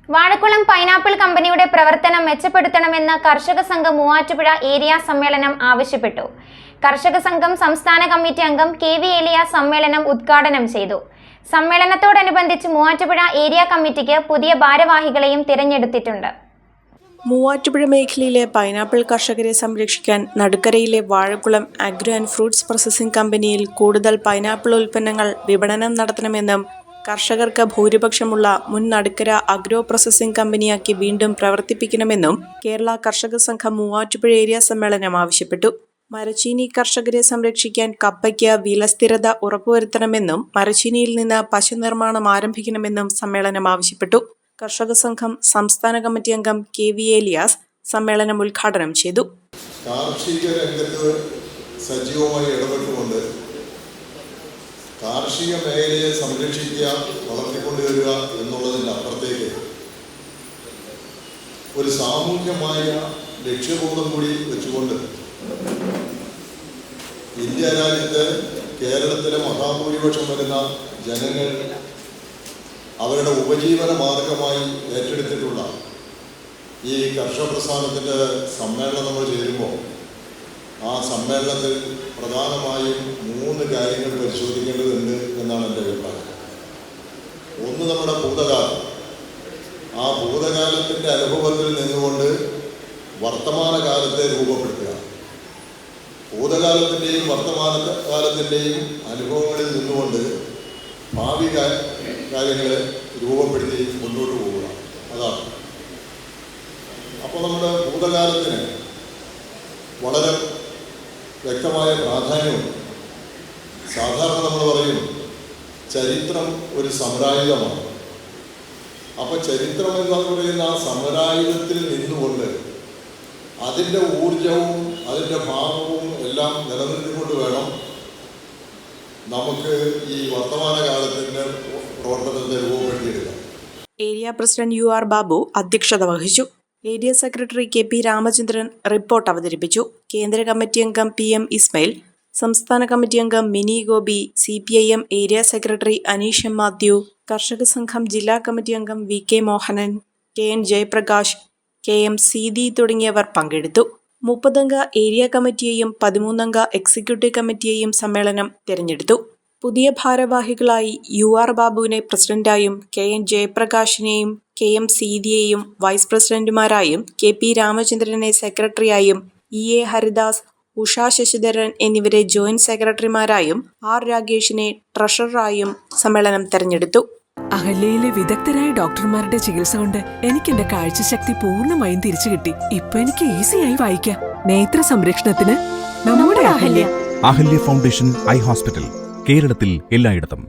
Vazhakulam pineapple കമ്പനിയുടെ പ്രവർത്തനം മെച്ചപ്പെടുത്തണമെന്ന് കർഷക സംഘം മൂവാറ്റുപുഴ ഏരിയ സമ്മേളനം ആവശ്യപ്പെട്ടു. കർഷക സംഘം സംസ്ഥാന കമ്മിറ്റി അംഗം കെ.വി. ഏലിയാസ് സമ്മേളനം ഉദ്ഘാടനം ചെയ്തു. സമ്മേളനത്തോടനുബന്ധിച്ച് മൂവാറ്റുപുഴ ഏരിയ കമ്മിറ്റിക്ക് പുതിയ ഭാരവാഹികളെയും തിരഞ്ഞെടുത്തിട്ടുണ്ട്. മൂവാറ്റുപുഴ മേഖലയിലെ പൈനാപ്പിൾ കർഷകരെ സംരക്ഷിക്കാൻ നടുക്കരയിലെ Vazhakulam agro and fruits processing കമ്പനിയിൽ കൂടുതൽ പൈനാപ്പിൾ ഉൽപ്പന്നങ്ങൾ വിപണനം നടത്തണമെന്നും കർഷകർക്ക് ഭൂരിപക്ഷമുള്ള മുൻ നടുക്കര അഗ്രോ പ്രോസസ്സിംഗ് കമ്പനിയാക്കി വീണ്ടും പ്രവർത്തിപ്പിക്കണമെന്നും കേരള കർഷക സംഘം മൂവാറ്റുപുഴ ഏരിയ സമ്മേളനം ആവശ്യപ്പെട്ടു. മരച്ചീനി കർഷകരെ സംരക്ഷിക്കാൻ കപ്പയ്ക്ക് വിലസ്ഥിരത ഉറപ്പുവരുത്തണമെന്നും മരച്ചീനിയിൽ നിന്ന് പശ നിർമ്മാണം ആരംഭിക്കണമെന്നും സമ്മേളനം ആവശ്യപ്പെട്ടു. കർഷക സംഘം സംസ്ഥാന കമ്മിറ്റി അംഗം കെ.വി. ഏലിയാസ് സമ്മേളനം ഉദ്ഘാടനം ചെയ്തു. കാർഷിക രംഗത്ത് സജീവമായി ഇടപെട്ടുകൊണ്ട് കാർഷിക മേഖലയെ സംരക്ഷിക്കുക, വളർത്തിക്കൊണ്ടുവരിക എന്നുള്ളതിൻ്റെ അപ്പുറത്തേക്ക് ഒരു സാമൂഹ്യമായ ലക്ഷ്യബോധം കൂടി വെച്ചുകൊണ്ട് ഇന്ത്യ രാജ്യത്ത് കേരളത്തിലെ മഹാഭൂരിപക്ഷം വരുന്ന ജനങ്ങൾ അവരുടെ ഉപജീവന മാർഗമായി ഏറ്റെടുത്തിട്ടുള്ള ഈ കർഷക പ്രസ്ഥാനത്തിൻ്റെ സമ്മേളനം നമ്മൾ ചേരുമ്പോൾ ആ സമ്മേളനത്തിൽ പ്രധാനമായും 3 കാര്യങ്ങൾ പരിശോധിക്കേണ്ടതുണ്ട് എന്നാണ് എൻ്റെ അഭിപ്രായം. ഒന്ന്, നമ്മുടെ ഭൂതകാലം. ആ ഭൂതകാലത്തിൻ്റെ അനുഭവത്തിൽ നിന്നുകൊണ്ട് വർത്തമാനകാലത്തെ രൂപപ്പെടുത്തുക. ഭൂതകാലത്തിൻ്റെയും വർത്തമാനകാലത്തിൻ്റെയും അനുഭവങ്ങളിൽ നിന്നുകൊണ്ട് ഭാവി കാര്യങ്ങളെ രൂപപ്പെടുത്തി മുന്നോട്ട് പോവുക. അതാണ്. അപ്പോൾ നമ്മുടെ ഭൂതകാലത്തിന് വളരെ വ്യക്തമായ പ്രാധാന്യമുണ്ട്. സാധാരണ നമ്മൾ പറയും ചരിത്രം ഒരു സമരായുധമാണ്. അപ്പോൾ ചരിത്രം എന്ന് പറയുന്ന ആ സമരായുധത്തിൽ നിന്നുകൊണ്ട് അതിൻ്റെ ഊർജവും അതിൻ്റെ ഭാവവും എല്ലാം നിലനിർത്തിക്കൊണ്ട് വേണം നമുക്ക് ഈ വർത്തമാനകാലത്തിൻ്റെ പ്രവർത്തനത്തെ രൂപപ്പെടുത്തിയെടുക്കാം. Area president U.R. ബാബു അധ്യക്ഷത വഹിച്ചു. Area secretary K P. Ramachandran report അവതരിപ്പിച്ചു. കേന്ദ്ര കമ്മിറ്റി അംഗം P.M. ഇസ്മയിൽ, സംസ്ഥാന കമ്മിറ്റി അംഗം mini Gopi, CPIM area secretary Aneesh M. Mathew, കർഷക സംഘം ജില്ലാ കമ്മിറ്റി അംഗം V.K. Mohanan, K.N. Jayaprakash, K.M. Seethi തുടങ്ങിയവർ പങ്കെടുത്തു. 30-അംഗ ഏരിയ കമ്മിറ്റിയെയും 13-അംഗ എക്സിക്യൂട്ടീവ് കമ്മിറ്റിയെയും സമ്മേളനം തിരഞ്ഞെടുത്തു. പുതിയ ഭാരവാഹികളായി U.R. ബാബുവിനെ പ്രസിഡന്റായും K.N. ജയപ്രകാശിനെയും K.M. സീതിയെയും വൈസ് പ്രസിഡന്റുമാരായും K.P. രാമചന്ദ്രനെ സെക്രട്ടറിയായും E.A. ഹരിദാസ്, ഉഷ ശശിധരൻ എന്നിവരെ ജോയിന്റ് സെക്രട്ടറിമാരായും R. രാഗേഷിനെ ട്രഷററായും സമ്മേളനം തെരഞ്ഞെടുത്തു. അഹല്യയിലെ വിദഗ്ധരായ ഡോക്ടർമാരുടെ ചികിത്സ കൊണ്ട് എനിക്ക് എന്റെ കാഴ്ചശക്തി പൂർണ്ണമായും തിരിച്ചു കിട്ടി. ഇപ്പൊ എനിക്ക് ഈസിയായി വായിക്കാം. നേത്ര സംരക്ഷണത്തിന് നമ്മുടെ Ahalya. Ahalya foundation eye hospital, കേരളത്തിൽ എല്ലായിടത്തും.